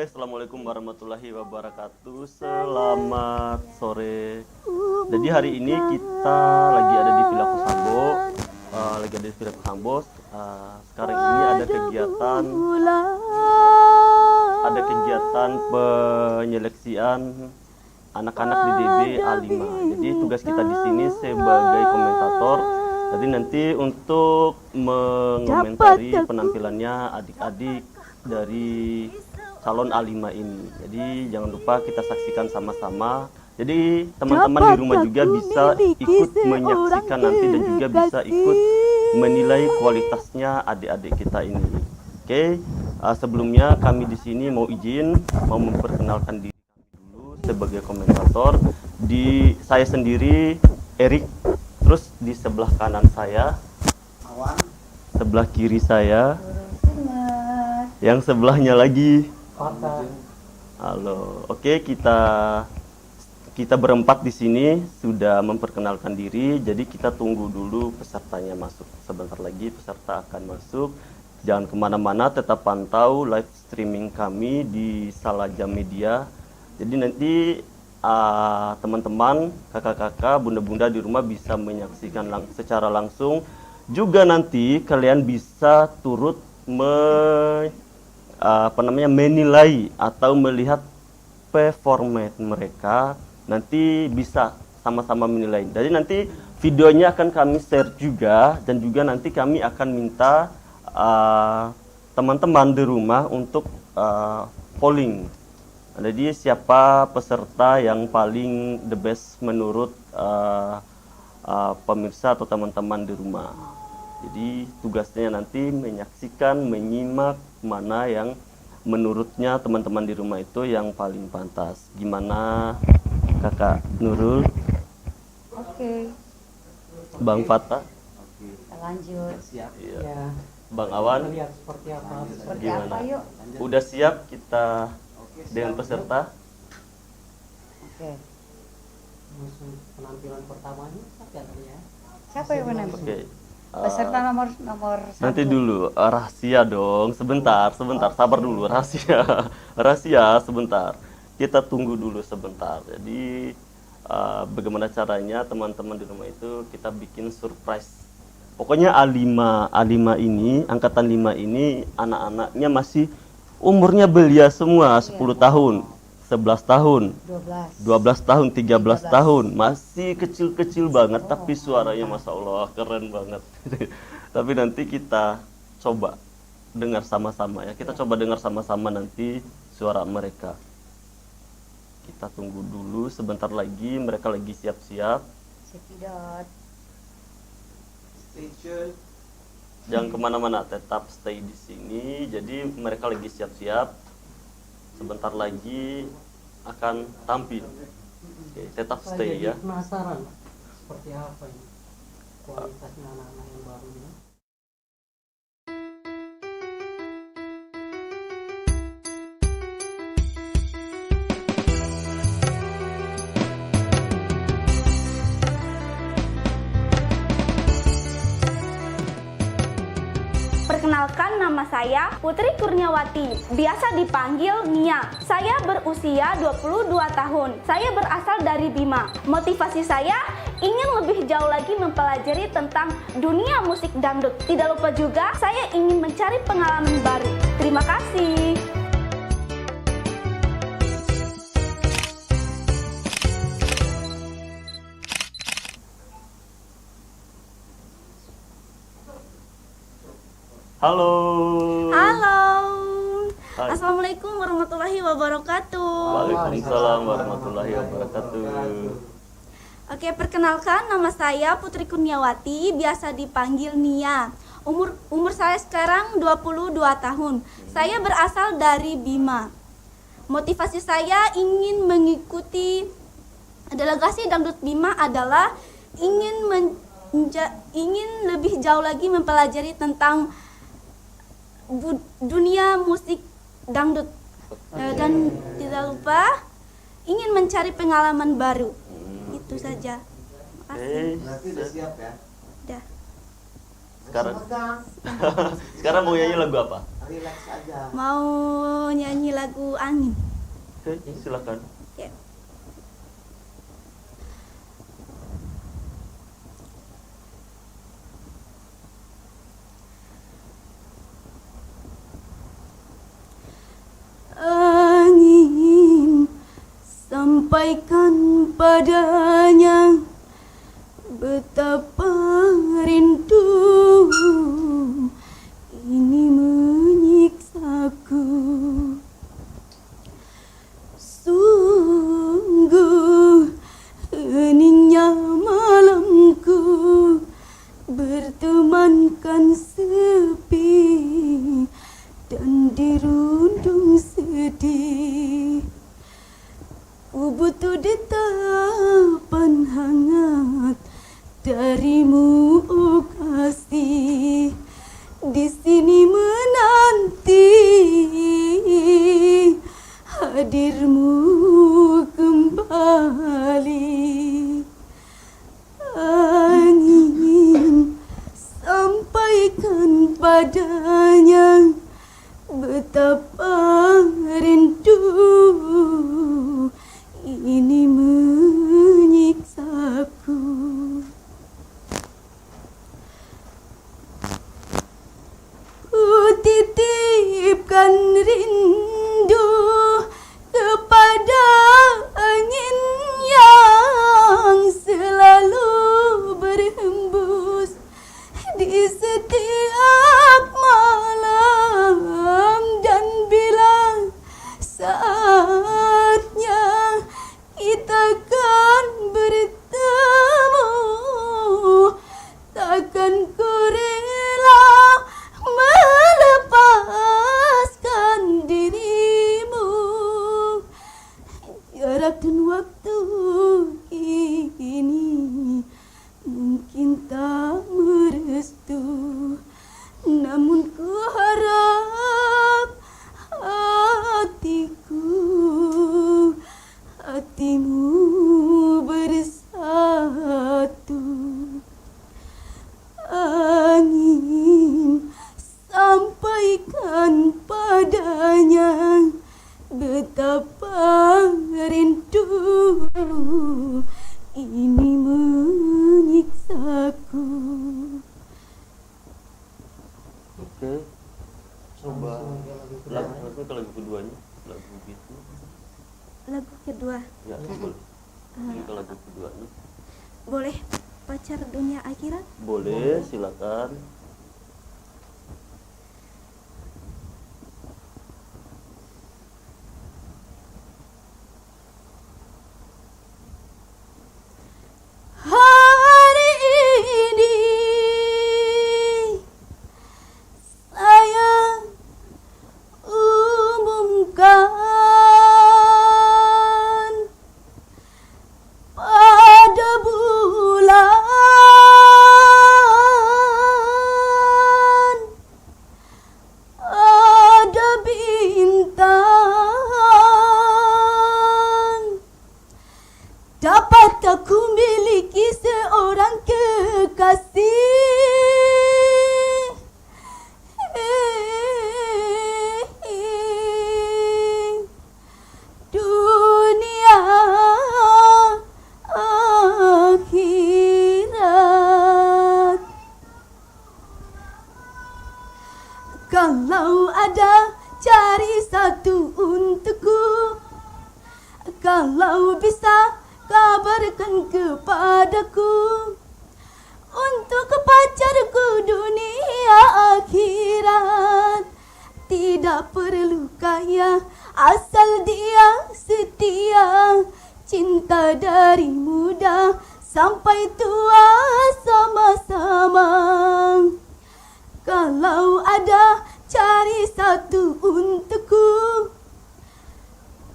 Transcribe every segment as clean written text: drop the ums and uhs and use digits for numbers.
Assalamualaikum warahmatullahi wabarakatuh. Selamat sore. Jadi hari ini kita lagi ada di Villa Kosambo. Sekarang ini ada kegiatan penyeleksian anak-anak di DB A5. Jadi tugas kita di sini sebagai komentator. Jadi nanti untuk mengomentari penampilannya adik-adik dari calon A5 ini. Jadi jangan lupa kita saksikan sama-sama. Jadi teman-teman di rumah juga bisa ikut menyaksikan nanti dan juga bisa ikut menilai kualitasnya adik-adik kita ini. Oke, sebelumnya kami di sini mau memperkenalkan diri kami dulu sebagai komentator. Saya sendiri Erik, terus di sebelah kanan saya Awan, sebelah kiri saya, yang sebelahnya lagi halo. Oke, kita berempat di sini sudah memperkenalkan diri. Jadi kita tunggu dulu pesertanya masuk. Sebentar lagi peserta akan masuk. Jangan kemana-mana, tetap pantau live streaming kami di Salaja Media. Jadi nanti teman-teman, kakak-kakak, bunda-bunda di rumah bisa menyaksikan secara langsung. Juga nanti kalian bisa turut menilai atau melihat performance mereka. Nanti bisa sama-sama menilai. Jadi nanti videonya akan kami share juga, dan juga nanti kami akan minta teman-teman di rumah untuk polling. Jadi siapa peserta yang paling the best menurut pemirsa atau teman-teman di rumah. Jadi tugasnya nanti menyaksikan, menyimak mana yang menurutnya teman-teman di rumah itu yang paling pantas. Gimana Kakak Nurul? Oke. Bang Fatah? Kita lanjut. Siap. Iya. Ya. Bang Awan? Lihat seperti apa. Seperti Gimana? apa yuk? Udah siap kita dengan peserta? Oke. Langsung penampilan pertamanya siapa ya? Siapa yang menang? Oke. Peserta nomor Nanti 1. dulu, rahasia dong. Sebentar, sabar dulu, rahasia sebentar. Kita tunggu dulu sebentar. Jadi bagaimana caranya teman-teman di rumah itu kita bikin surprise. Pokoknya A5 ini, angkatan 5 ini anak-anaknya masih umurnya belia semua, 10 tahun, 11 tahun, 12 tahun, 13 tahun, masih kecil-kecil banget, tapi suaranya Masya Allah keren banget. Tapi nanti kita coba dengar sama-sama ya, kita coba dengar sama-sama nanti suara mereka. Kita tunggu dulu sebentar lagi, mereka lagi siap-siap. Cepidot. Jangan kemana-mana, tetap stay di sini. Jadi mereka lagi siap-siap. Sebentar lagi akan tampil. Oke, tetap stay ya. Penasaran seperti apa ini kualitasnya anak-anak yang baru ini. Perkenalkan, nama saya Putri Kurniawati, biasa dipanggil Nia. Saya berusia 22 tahun. Saya berasal dari Bima. Motivasi saya ingin lebih jauh lagi mempelajari tentang dunia musik dangdut. Tidak lupa juga saya ingin mencari pengalaman baru. Terima kasih. Halo. Halo. Hai. Assalamualaikum warahmatullahi wabarakatuh. Waalaikumsalam warahmatullahi wabarakatuh. Oke, perkenalkan, nama saya Putri Kurniawati, biasa dipanggil Nia. Umur saya sekarang 22 tahun. Saya berasal dari Bima. Motivasi saya ingin mengikuti delegasi dangdut Bima adalah ingin lebih jauh lagi mempelajari tentang dunia musik dangdut. Dan tidak lupa ingin mencari pengalaman baru. Itu saja. Berarti udah siap ya? Udah. Sekarang mau nyanyi lagu apa? Relax aja. Mau nyanyi lagu Angin. Oke, silakan. Ya. Angin, sampaikan padanya betapa rindu ini menyiksaku. Sungguh heningnya malamku bertemankan sepi dan dirundung sedih. Ku butuh detapan hangat darimu, oh kasih. Di sini menanti hadirmu kembali. Angin, sampaikan padanya betapa rindu ini menyiksaku. Ku titipkan rindu kepada angin yang selalu berhembus di setiap malam, dan bila saatnya kita kan bertemu, takkan ku rela melepaskan dirimu. Jarak dan waktu kini mungkin tak merestu, namun ku harap hatimu bersatu. Angin, sampaikan padanya betapa rindu ini menyiksaku. Oke, coba lagu ke lagu keduanya, lagu gitu. Lagu kedua Ya, boleh. Ini ke lagu keduanya. boleh, Pacar Dunia Akhirat. Boleh, silakan. Hari ini saya umumkan pada bulan ada bintang. Dapat aku miliki seorang kekasih. Dunia akhirat. Kalau ada, cari satu untukku. Kalau bisa, kabarkan kepadaku. Untuk pacarku dunia akhirat. Tidak perlu kaya, asal dia setia. Cinta dari muda sampai tua sama-sama. Kalau ada, cari satu untukku.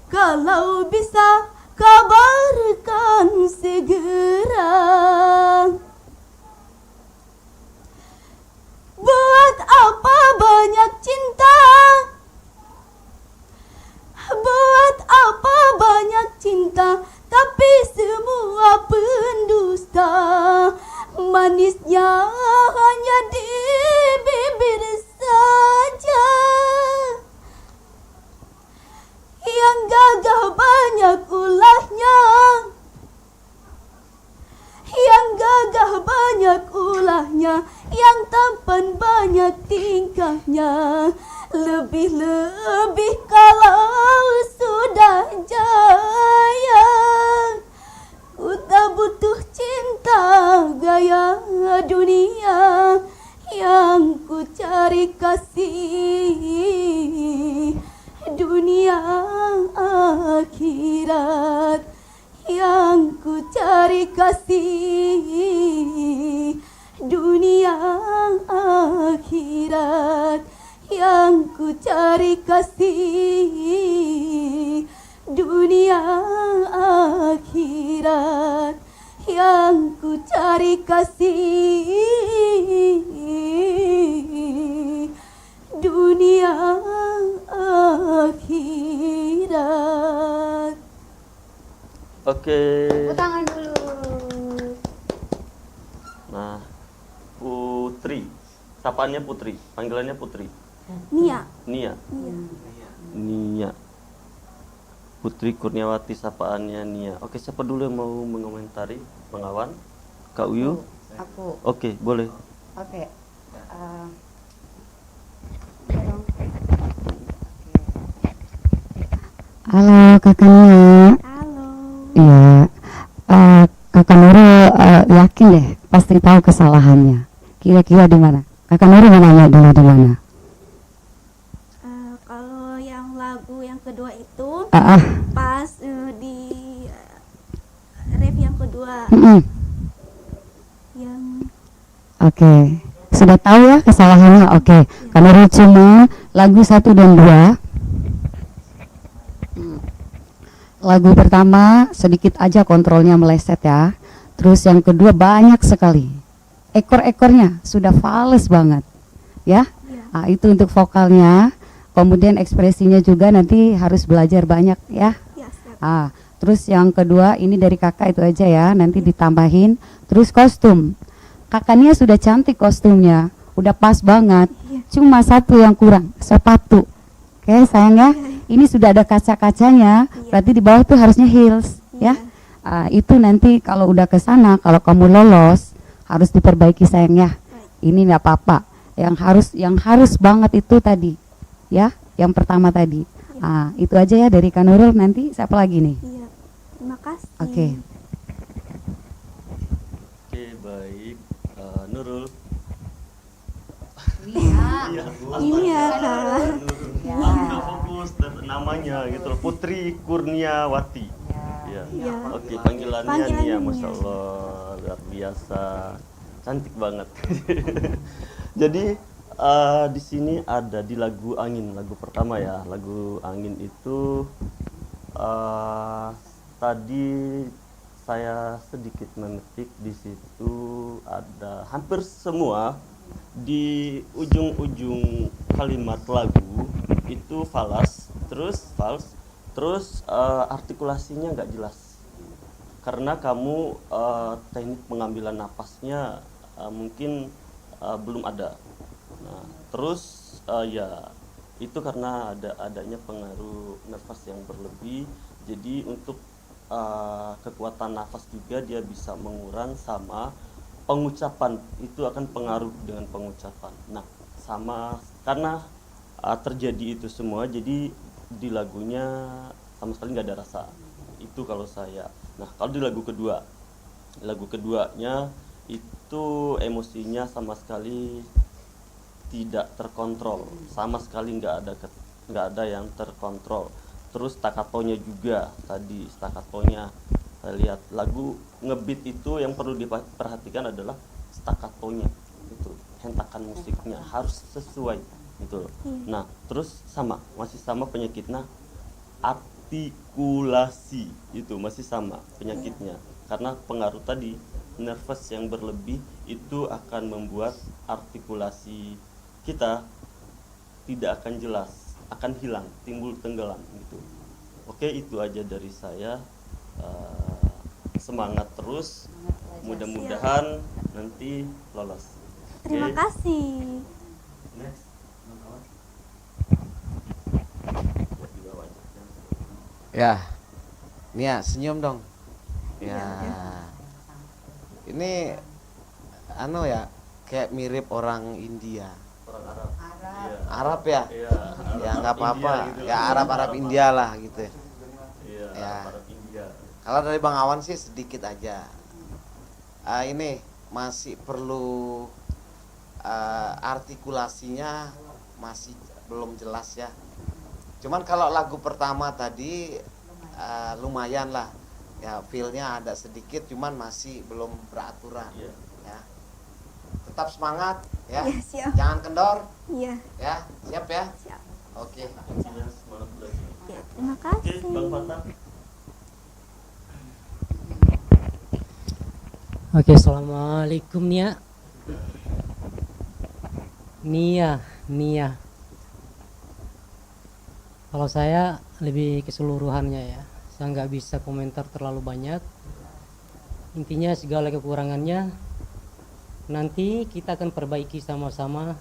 Kalau bisa, kabarkan segera. Buat apa banyak cinta? Buat apa banyak cinta, tapi semua pendusta. Manisnya hanya di bibir saja. akhirat, yang ku cari kasih. Dunia akhirat, yang ku cari kasih. Dunia akhirat, yang ku cari kasih. Dunia akhirat. Oke. Tepuk tangan dulu. Nah, Putri. Sapaannya Putri, panggilannya Putri. Nia. Nia. Nia. Putri Kurniawati, sapaannya Nia. Oke, siapa dulu yang mau mengomentari? Bang Awan? Kak Uyu? Aku. Oke, boleh. Oke. Halo Kakak Nia. Halo. Iya, Kakak Nurul yakin deh pasti tahu kesalahannya. Kira-kira di mana? Kakak Nurul mau nanya dulu di mana? Kalau yang lagu yang kedua itu Ah, pas di ref yang kedua yang Oke. Sudah tahu ya kesalahannya? Oke. Kakak Nurul cuma lagu 1 dan 2. Lagu pertama sedikit aja kontrolnya meleset ya. Terus yang kedua banyak sekali. Ekor-ekornya sudah fals banget. Ya. Nah, itu untuk vokalnya. Kemudian ekspresinya juga nanti harus belajar banyak ya. ya siap. Terus yang kedua ini dari kakak itu aja ya. Nanti ditambahin. Terus kostum. Kakaknya sudah cantik kostumnya. Udah pas banget. Cuma satu yang kurang, sepatu. Oke sayang ya. Ini sudah ada kaca-kacanya, berarti di bawah tuh harusnya heels, ya. Itu nanti kalau udah ke sana, kalau kamu lolos harus diperbaiki sayang ya. Ini nggak apa-apa. Yang harus banget itu tadi, ya. Yang pertama tadi. Itu aja ya dari Kak Nurul. Nanti siapa lagi nih? Iya. Terima kasih. Oke. Oke, baik. Nurul. Iya. Ini ya Kak. Udah fokus dan namanya gitu loh. Putri Kurniawati. Iya. Iya. Oke, panggilannya Panggilannya Nia, Nia. Masya Allah, luar biasa, cantik banget. Jadi di sini ada di lagu Angin, lagu pertama ya. Lagu Angin itu tadi saya sedikit memetik di situ ada hampir semua di ujung-ujung kalimat lagu itu falas, terus artikulasinya nggak jelas karena kamu teknik pengambilan napasnya mungkin belum ada. Nah, terus ya itu karena adanya pengaruh nafas yang berlebih, jadi untuk kekuatan nafas juga dia bisa mengurang sama pengucapan, itu akan pengaruh dengan pengucapan. Nah, sama karena terjadi itu semua, jadi di lagunya sama sekali nggak ada rasa. Itu kalau saya. Nah, kalau di lagu keduanya itu emosinya sama sekali tidak terkontrol, sama sekali nggak ada yang terkontrol. Terus staccatonya juga, tadi staccatonya saya lihat lagu ngebeat itu yang perlu diperhatikan adalah staccatonya, itu hentakan musiknya harus sesuai gitu. Nah, terus masih sama penyakitnya, artikulasi itu masih sama penyakitnya karena pengaruh tadi nervous yang berlebih itu akan membuat artikulasi kita tidak akan jelas, akan hilang, timbul tenggelam gitu. Oke, itu aja dari saya. Semangat terus, mudah-mudahan nanti lolos. Terima Oke. kasih. Next. Ya, Nia senyum dong. Ya, ini ya, kayak mirip orang India. Orang Arab. Iya. Arab ya? Iya, Ya nggak apa-apa. India gitu. Ya Arab India lah gitu. Iya, Ya. Arab India. Kalau dari Bang Awan sih sedikit aja. Ini masih perlu artikulasinya masih belum jelas ya. Cuman kalau lagu pertama tadi lumayan lah. Ya feel-nya ada sedikit, cuman masih belum beraturan. Iya. Ya. Tetap semangat ya. Iya, siap. Jangan kendor Iya. ya. Siap ya? Siap. Oke. Kuncinya semangat belajar. Ya, terima Oke, kasih. Bang Fatah. Oke, assalamualaikum Nia. Nia. Kalau saya lebih keseluruhannya ya. Saya nggak bisa komentar terlalu banyak. Intinya segala kekurangannya nanti kita akan perbaiki sama-sama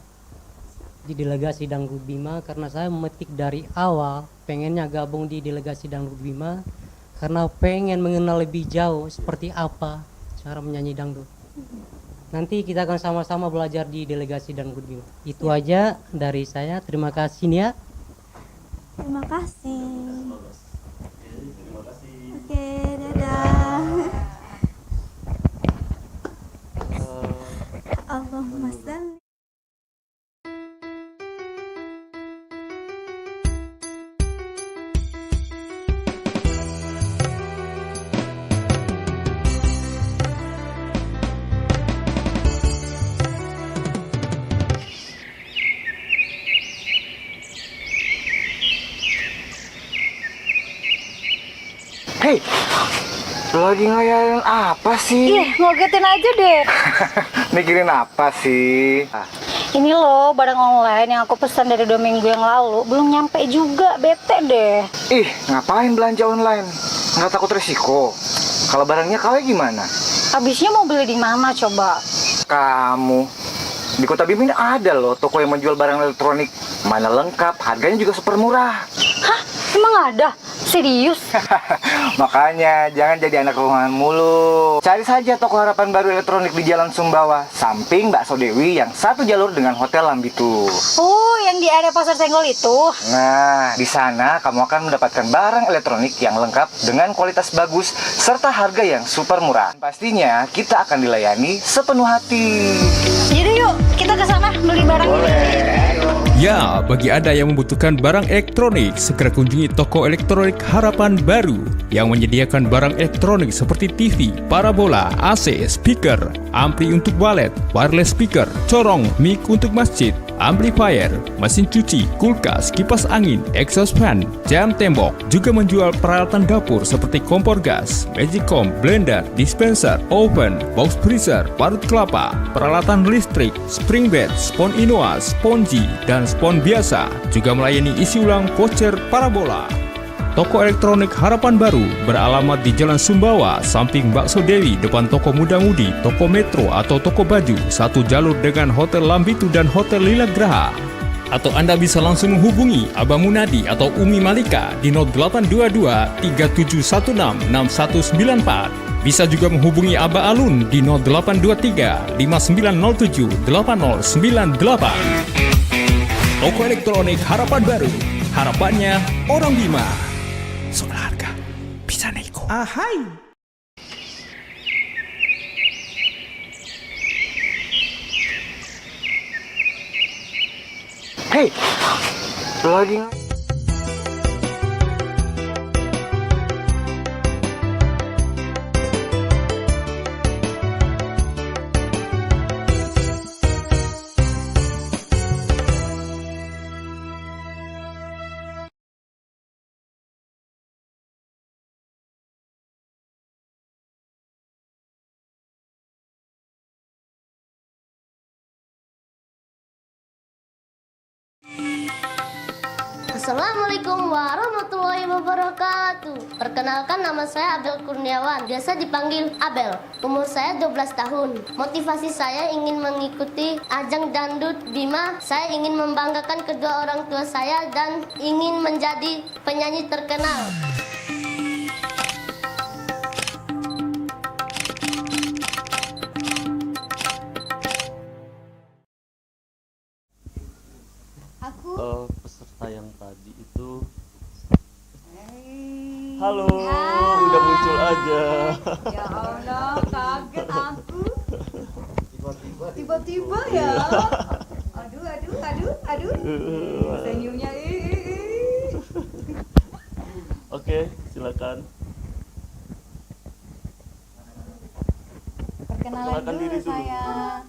di delegasi Dangdut Bima, karena saya memetik dari awal pengennya gabung di delegasi Dangdut Bima karena pengen mengenal lebih jauh seperti apa cara menyanyi dangdut. Nanti kita akan sama-sama belajar di delegasi Dangdut Bima. Itu aja dari saya. Terima kasih Nia. Terima kasih. Terima kasih. Oke, dadah. Allahumma salli. Hei, lagi ngayalin apa sih? Ih, ngogetin aja deh. Mikirin apa sih? Ini loh, barang online yang aku pesan dari 2 minggu yang lalu belum nyampe juga, bete deh. Ih, ngapain belanja online? Nggak takut resiko? Kalau barangnya KW gimana? Habisnya mau beli di mana coba? Kamu, di Kota Bima ini ada loh toko yang menjual barang elektronik. Mana lengkap, harganya juga super murah. Hah? Emang ada? Serius? Makanya jangan jadi anak rumahan mulu. Cari saja toko Harapan Baru Elektronik di Jalan Sumbawa, samping Bakso Dewi yang satu jalur dengan Hotel Lambitu. Oh, yang di area Pasar Senggol itu. Nah, di sana kamu akan mendapatkan barang elektronik yang lengkap dengan kualitas bagus serta harga yang super murah. Pastinya kita akan dilayani sepenuh hati. Jadi yuk, kita ke sana beli barang. Ya, bagi Anda yang membutuhkan barang elektronik, segera kunjungi toko elektronik Harapan Baru yang menyediakan barang elektronik seperti TV, parabola, AC, speaker, ampli untuk walet, wireless speaker, corong, mic untuk masjid, amplifier, mesin cuci, kulkas, kipas angin, exhaust fan, jam tembok. Juga menjual peralatan dapur seperti kompor gas, magicom, blender, dispenser, oven, box freezer, parut kelapa, peralatan listrik, spring bed, spon Inoa, sponji, dan spon biasa. Juga melayani isi ulang voucher parabola. Toko elektronik Harapan Baru beralamat di Jalan Sumbawa, samping Bakso Dewi, depan Toko Muda Mudi, Toko Metro atau Toko Baju, satu jalur dengan Hotel Lambitu dan Hotel Lila Graha. Atau Anda bisa langsung menghubungi Abah Munadi atau Umi Malika di 0822 3716 6194. Bisa juga menghubungi Abah Alun di 0823 5907 8098. Toko elektronik Harapan Baru, harapannya orang Bima. Soal harga bisa nego. Ahai. Hei, lagi Assalamualaikum warahmatullahi wabarakatuh. Perkenalkan, nama saya Abel Kurniawan, biasa dipanggil Abel. Umur saya 12 tahun. Motivasi saya ingin mengikuti ajang dangdut Bima. Saya ingin membanggakan kedua orang tua saya dan ingin menjadi penyanyi terkenal. Aku Peserta yang tadi itu, halo, udah muncul aja. ya Allah, kaget aku. Tiba-tiba ya. Aduh. Senyumnya. Oke, silakan. Perkenalan diri dulu dulu. saya.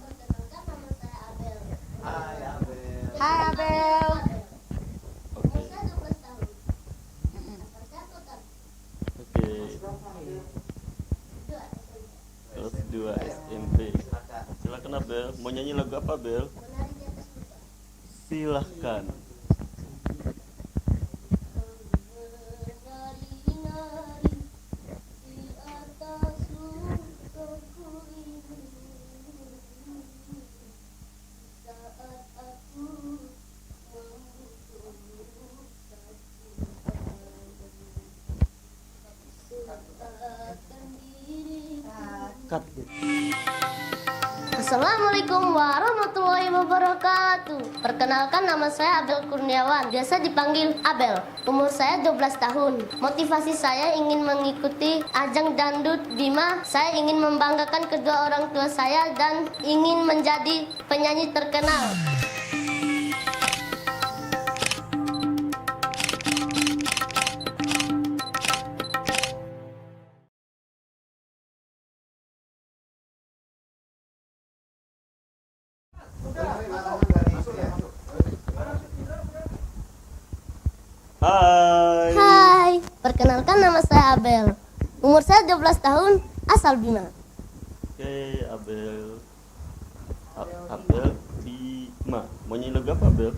Hai Abel. Hai Abel. Oke. Oke. Kelas 2 SMP. Silakan Abel. Mau nyanyi lagu apa Abel? Silahkan. Cut. Assalamualaikum warahmatullahi wabarakatuh. Perkenalkan, nama saya Abel Kurniawan, biasa dipanggil Abel. Umur saya 12 tahun. Motivasi saya ingin mengikuti ajang dangdut Bima. Saya ingin membanggakan kedua orang tua saya dan ingin menjadi penyanyi terkenal. Hai. Hai, perkenalkan, nama saya Abel. Umur saya 12 tahun, asal Bima. Oke, Abel. Abel Bima. Mau nyanyi lagu apa Abel?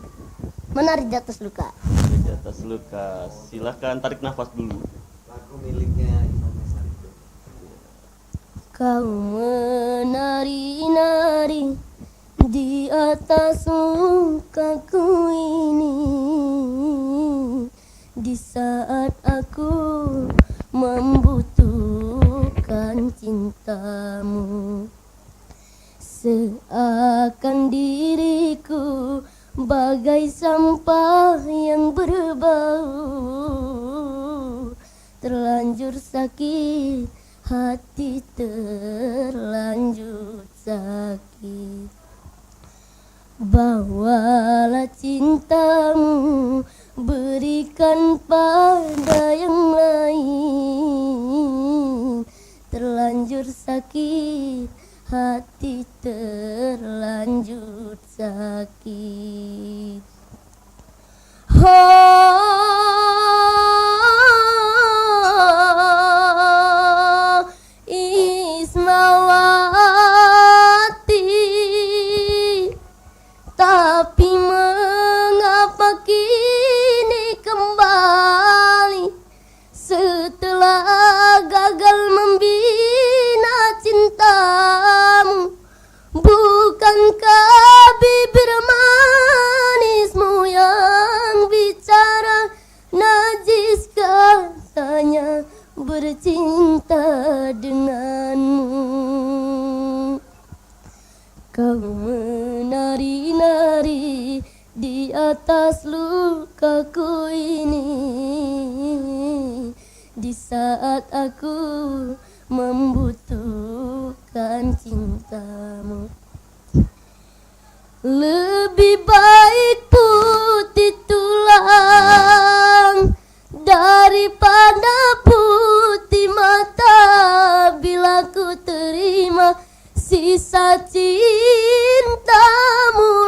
Menari di atas luka. Di atas luka. Silahkan tarik nafas dulu. Lagu miliknya Imam Sarito. Kau menari-nari di atas lukaku ini, di saat aku membutuhkan cintamu. Seakan diriku bagai sampah yang berbau, terlanjur sakit, hati terlanjur sakit. Bawalah cintamu, berikan pada yang lain. Terlanjur sakit, hati terlanjur sakit. Oh, Ismawati, tapi mengapa kini kembali setelah gagal membina cintamu? Bukankah bibir manismu yang bicara najis katanya bercinta denganmu? Kau menari-nari di atas lukaku ini, di saat aku membutuhkan cintamu. Lebih baik putih tulang daripada putih mata, bila ku terima sisa cintamu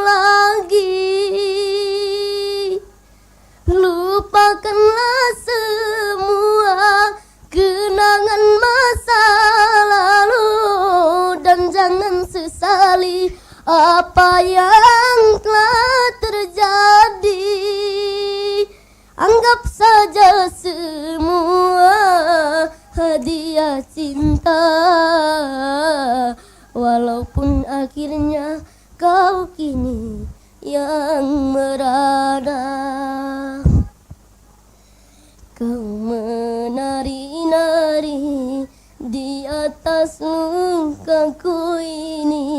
lagi. Lupakanlah semua kenangan masa lalu dan jangan sesali apa yang telah terjadi. Anggap saja semua hadiah cinta, walaupun akhirnya kau kini yang merana. Kau menari-nari di atas lukaku ini,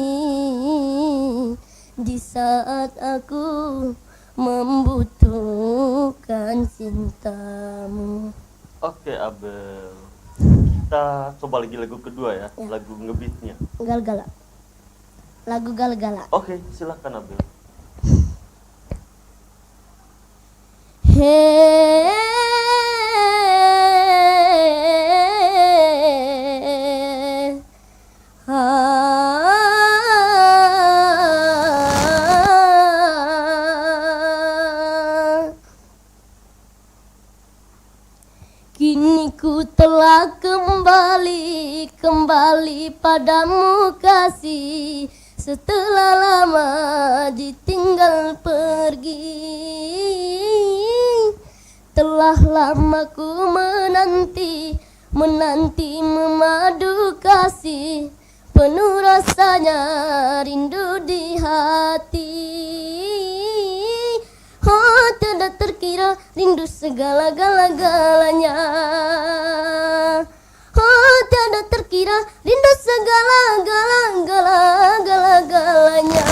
di saat aku membutuhkan cintamu. Oke Abel, kita coba lagi lagu kedua ya, lagu ngebeatnya. Gal-gala. Lagu gal-gala. Oke, silakan Abel. Hey telah kembali padamu kasih, setelah lama ditinggal pergi. Telah lama ku menanti memadu kasih, penuh rasanya rindu di hati. Oh, tidak terkira rindu segala-galanya. Oh, tidak terkira rindu segala-galanya.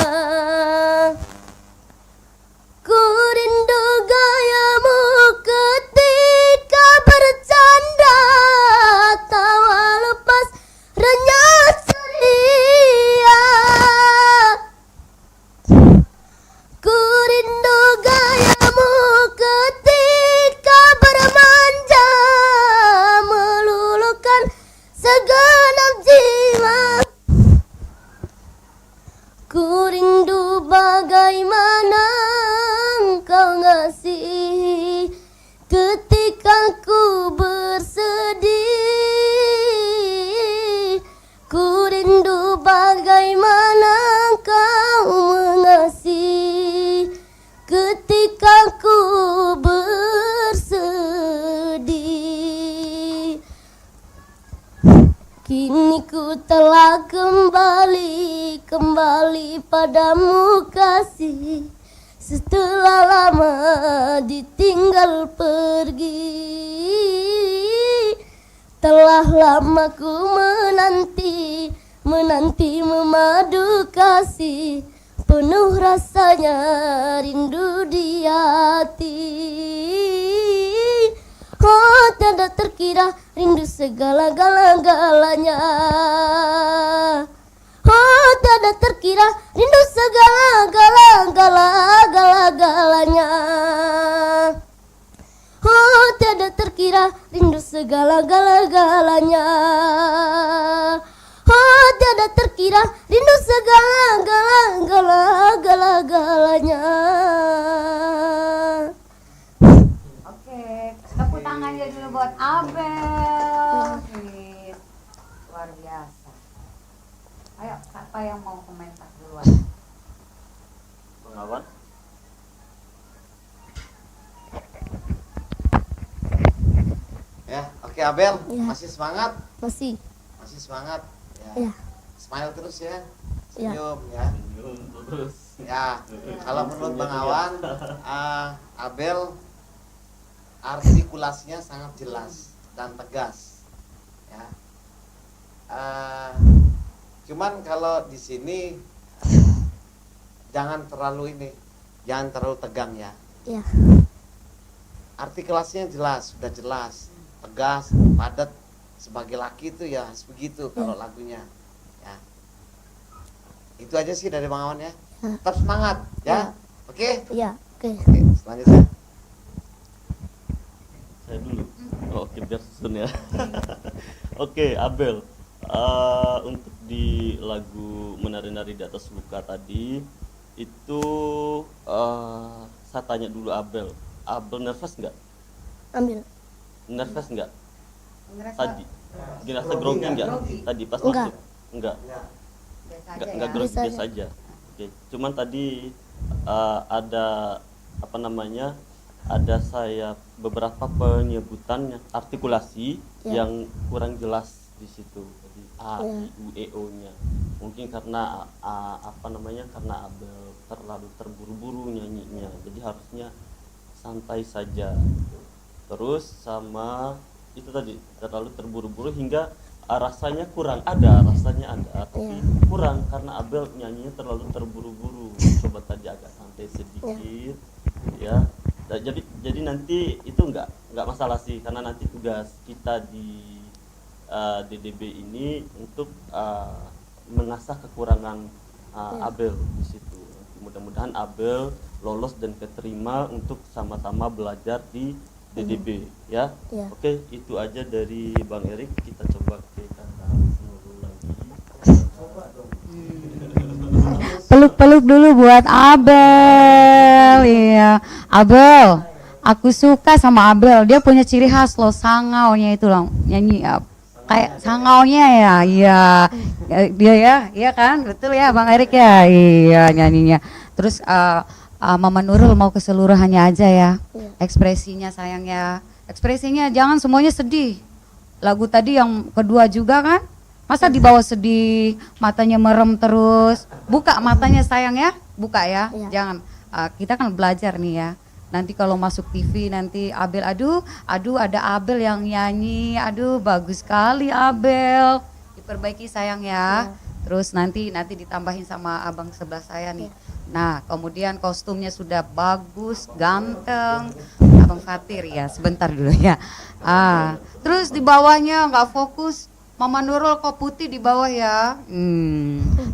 Ku rindu gayamu ketika bercanda, tawa lepas renyah ceria. Ku rindu gayamu ketika bermanja, meluluhkan segenap jiwa. Ku rindu bagaimana engkau ngasih ketika ku bersedih. Ku rindu bagaimana engkau mengasihi ketika ku bersedih. Kini ku telah kembali padamu kasih, setelah lama ditinggal pergi. Telah lama ku menanti memadu kasih, penuh rasanya rindu di hati. Oh, tidak terkira rindu segala-galanya. Oh, tidak terkira rindu segala-galanya. Oh, tidak terkira rindu segala-galanya. Oh, tidak terkira rindu segala-galanya. Oke, tepuk tangannya dulu buat Abel. Wih, luar biasa. Ayo, siapa yang mau komentar duluan? Bang Awan. Ya, oke Abel, Ya. masih semangat? Masih. Masih semangat? Ya. Smile terus ya. Ya. Senyum ya. Terus. Ya, kalau menurut Bang Awan, Abel artikulasinya sangat jelas dan tegas. Ya. Cuman kalau di sini jangan terlalu tegang ya. Ya. Artikulasinya jelas, sudah jelas, tegas, padat. Sebagai laki itu ya begitu kalau lagunya. Ya. Itu aja sih dari Bang Awan ya. Tetap semangat ya. Oke? Ya, oke. Oke, selanjutnya. Saya dulu. Oh, oke, biar susun ya. Oke, Abel. Untuk di lagu Menari-nari di atas luka tadi itu saya tanya dulu Abel. Abel nervous nggak? Nervous nggak? Tadi ngerasa grogi nggak? Tadi pas Enggak. masuk? Enggak. Enggak grogi, biasa aja. Oke. Cuman tadi ada apa namanya? Ada saya beberapa penyebutan artikulasi yang kurang jelas di situ. Jadi A, I, U, E, O-nya. Mungkin karena apa namanya? Karena Abel terlalu terburu-buru nyanyinya. Jadi harusnya santai saja. Terus sama itu tadi terlalu terburu-buru hingga rasanya kurang ada, tapi kurang karena Abel nyanyinya terlalu terburu-buru. Coba tadi agak santai sedikit, ya. Dan jadi nanti itu nggak masalah sih, karena nanti tugas kita di DDB ini untuk mengasah kekurangan Abel di situ. Mudah-mudahan Abel lolos dan keterima untuk sama-sama belajar di DDB ya. Oke, itu aja dari Bang Erik. Kita coba ke Kakak Nurul lagi. Peluk-peluk dulu buat Abel. Iya, Abel. aku suka sama Abel. Dia punya ciri khas loh, sangaunya itu loh, nyanyi kayak sangaunya ya. Iya. Dia ya, iya kan? Betul ya Bang Erik ya. Iya nyanyinya. Terus Mama Nurul mau keseluruhannya aja ya. Ekspresinya sayang ya. Ekspresinya jangan semuanya sedih. Lagu tadi yang kedua juga kan? Masa di bawah sedih, matanya merem terus. Buka matanya sayang ya, buka ya. Jangan. Kita kan belajar nih ya. Nanti kalau masuk TV nanti Abel, aduh ada Abel yang nyanyi, aduh bagus sekali Abel. Diperbaiki sayang ya. Terus nanti ditambahin sama abang sebelah saya nih. Nah kemudian kostumnya sudah bagus, ganteng. Abang Fatir ya, sebentar dulu ya. Terus di bawahnya nggak fokus. Mama Nurul kok putih di bawah ya.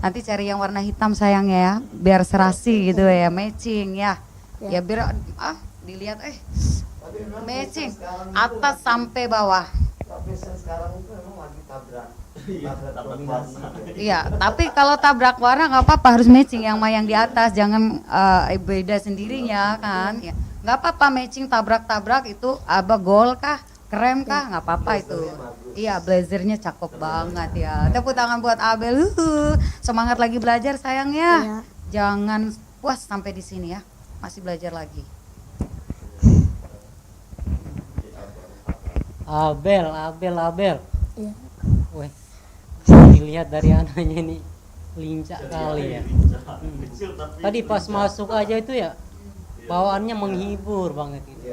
Nanti cari yang warna hitam sayang ya, biar serasi gitu ya, matching ya. Ya biar dilihat matching atas sampai bawah. Tapi sekarang itu memang lagi tabrak Iya, tapi kalau tabrak warna nggak apa-apa, harus matching yang di atas, jangan beda sendirinya kan. Ya. Nggak apa-apa matching tabrak-tabrak itu gold kah, krem kah, nggak apa-apa itu. Iya, blazernya cakep banget ya. Tepuk tangan buat Abel. Semangat lagi belajar sayang ya. Jangan puas sampai di sini ya. Masih belajar lagi. Abel. Iya. Weh, dilihat dari anaknya ini lincah kali ya. Tadi pas masuk aja itu ya, bawaannya menghibur banget itu.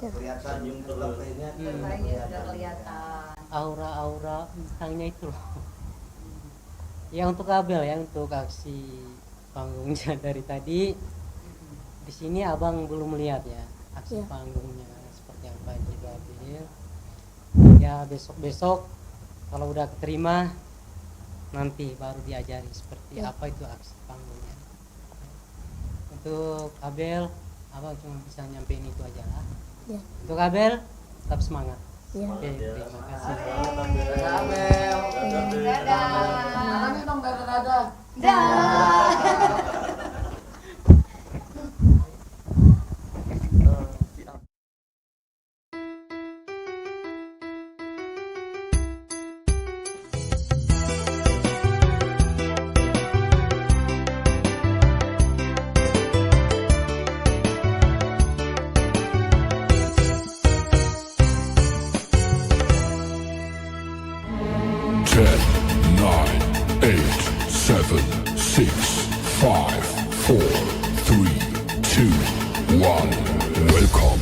Kelihatan lainnya sudah kelihatan. Aura bintangnya itu loh. Ya untuk Abel ya, untuk aksi panggungnya dari tadi. Di sini abang belum melihat ya aksi panggungnya seperti apa juga Abel. Ya besok kalau udah keterima nanti baru diajari seperti apa itu aksi panggungnya. Untuk Abel, abang cuma bisa nyampein itu aja lah. Untuk Abel, tetap semangat. Oke, terima kasih. Abel. Dadah. Dong dadah. Welcome.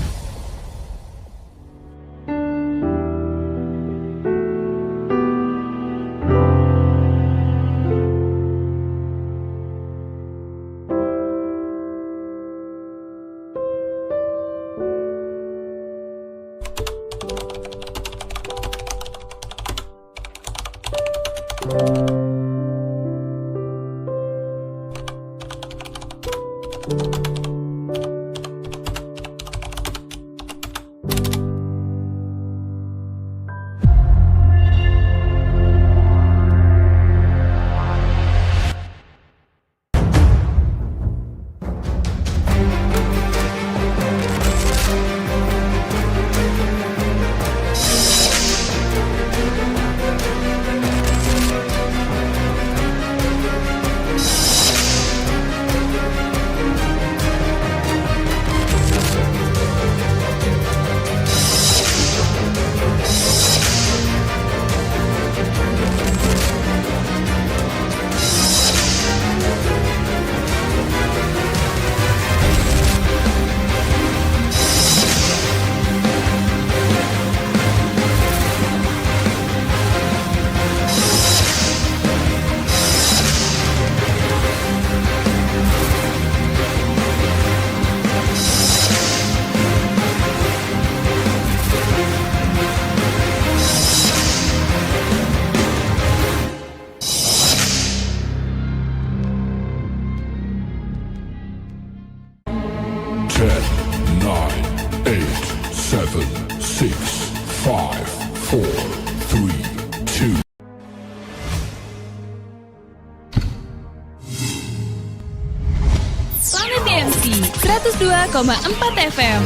102,4 FM.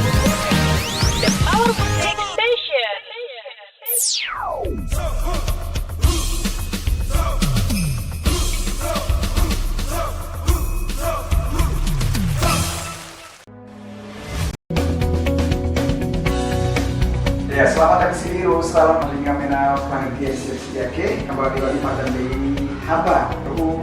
The Power Music Station. Ya, selamat datang di salam malingamena panitia siake kembali lagi pada di haba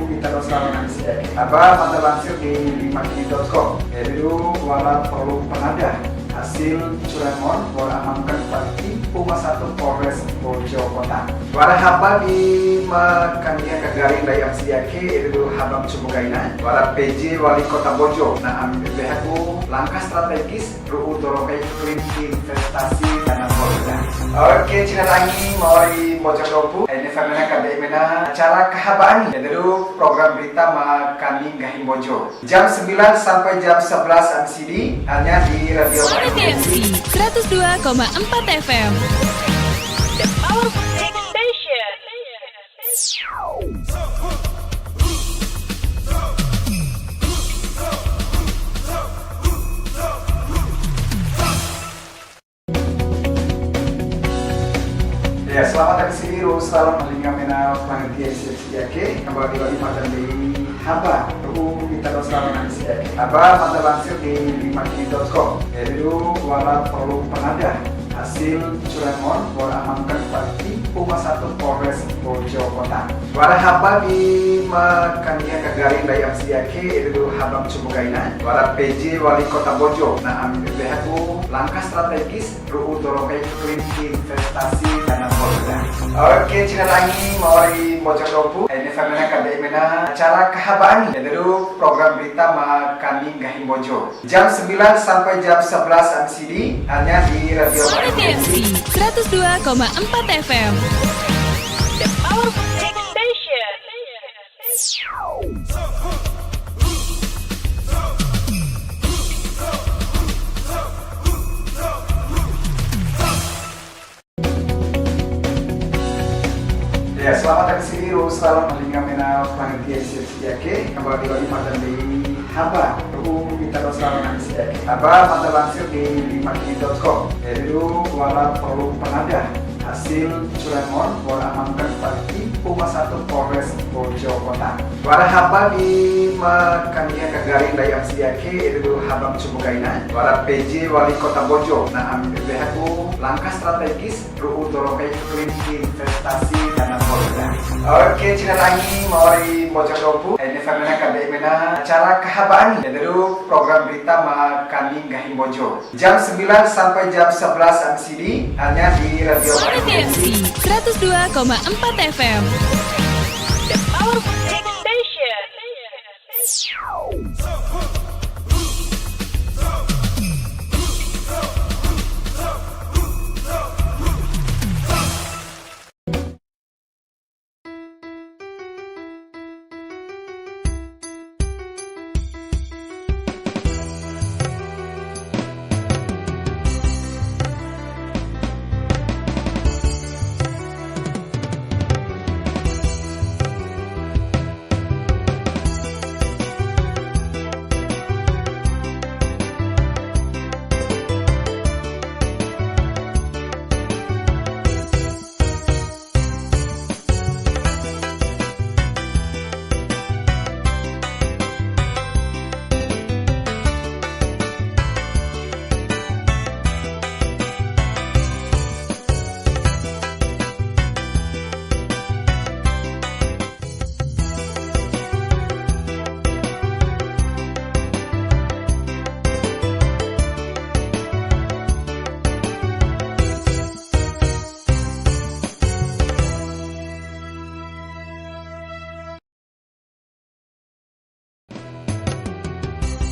kita terus salam siake haba pada langsir di limakini.com yaitu wala perlu penada hasil curanmon wala amankan parti Puma 1 Polres Bojo Kota wala haba di makania kagaring dayam siake yaitu haba Cumugaina wala PJ Wali Kota Bojo nah ambil behaku langkah strategis ruu torokai iklim investasi dana politik. Oke, channel lagi mari Mojodopu. Ini fenomena kada imena acara kehabaan yaitu program berita makani Gahim Bojo. Jam 9 sampai jam 11 MCD hanya di Radio TMC 102,4 FM. The Power Music Station. Ya, selamat datang di salam malingamena panitia siake kembali lagi pada di haba kita terus salam siake haba pada langsir di limakini.com yaitu wala perlu penada hasil curanmon wala amankan parti Puma 1 Polres Bojo Kota wala haba di makania kagaring dayam siake yaitu haba Cumugaina wala PJ Wali Kota Bojo nah ambil behaku langkah strategis ruu torokai iklim investasi dana politik. Oke, channel lagi mari Mojodopu. Ini fenomena kada imena acara kehabaan yaitu program berita makani Gahim Bojo. Jam 9 sampai jam 11 MCD hanya di Radio TMC 102,4 FM. The Power Music Station. Ya, selamat datang di salam malingamena panitia siake kembali lagi pada di haba kita terus salam siake haba pada langsir di limakini.com yaitu wala perlu penada hasil curanmon wala amankan parti Puma 1 Polres Bojo Kota wala haba di makania kagaring dayam siake yaitu haba Cumugaina wala PJ Wali Kota Bojo nah ambil behaku langkah strategis ruu torokai iklim investasi dana politik. Oke, channel lagi mari Mojodopu. Ini fenomena kada imena acara kehabaan yaitu program berita makani Gahim Bojo. Jam 9 sampai jam 11 MCD hanya di Radio TMC 102,4 FM. The Power Music Station.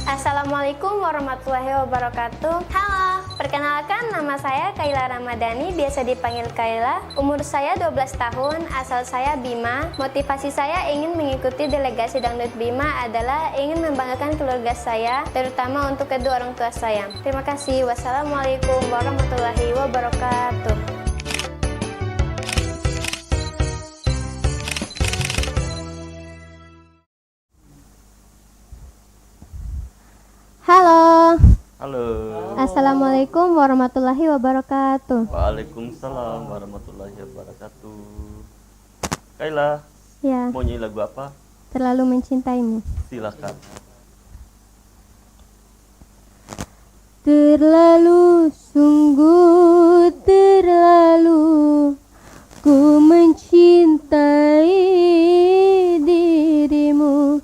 Assalamualaikum warahmatullahi wabarakatuh. Halo, perkenalkan nama saya Kaila Ramadhani, biasa dipanggil Kaila. Umur saya 12 tahun, asal saya Bima. Motivasi saya ingin mengikuti delegasi Dangdut Bima adalah ingin membanggakan keluarga saya, terutama untuk kedua orang tua saya. Terima kasih. Wassalamualaikum warahmatullahi wabarakatuh. Halo. Assalamualaikum warahmatullahi wabarakatuh. Waalaikumsalam warahmatullahi wabarakatuh. Kaila, Ya, mau nyanyi lagu apa? terlalu mencintaimu. Silakan. Terlalu, sungguh terlalu ku mencintai dirimu.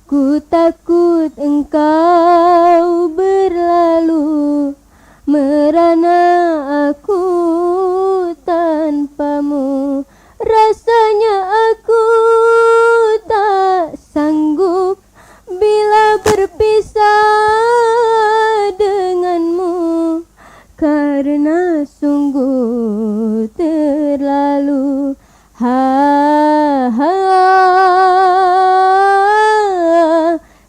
Ku takut engkau berlalu, merana aku tanpamu. Rasanya aku tak sanggup bila berpisah denganmu, karena sungguh terlalu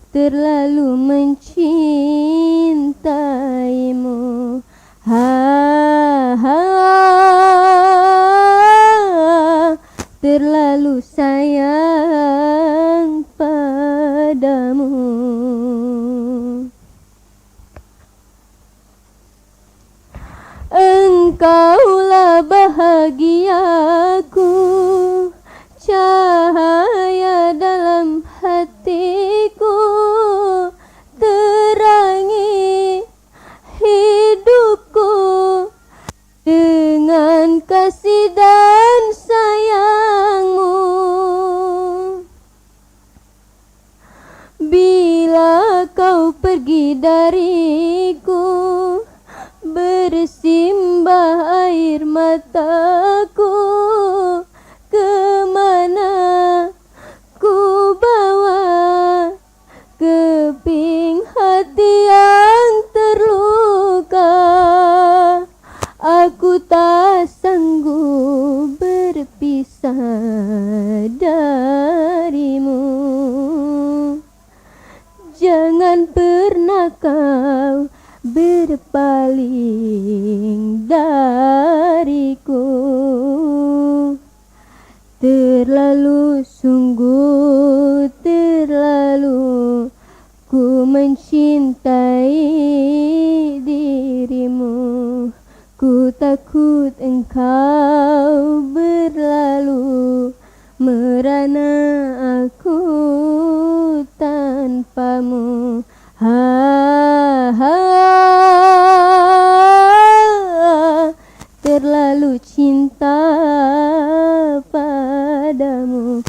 terlalu mencintaimu. Terlalu sayang padamu. Engkaulah bahagiaku, cahaya dalam hatiku, terangi hidupku dengan kasih dan sayangmu. Bila kau pergi dariku, bersimbah air mataku, kemana ku bawa keping hati yang terluka. Aku tak sanggup berpisah darimu. Jangan pernah kau berpaling dariku. Terlalu, sungguh terlalu ku mencintai dirimu. Ku takut engkau berlalu, merana aku tanpamu. Terlalu cinta padamu.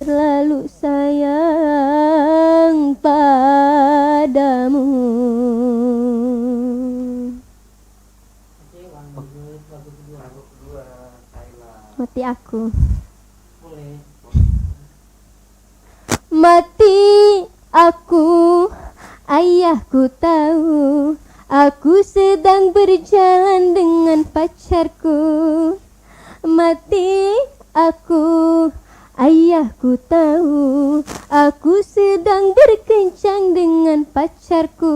Terlalu sayang padamu. Mati aku. Mati aku, ayahku tahu aku sedang berjalan dengan pacarku. Mati aku, ayahku tahu aku sedang berkencang dengan pacarku.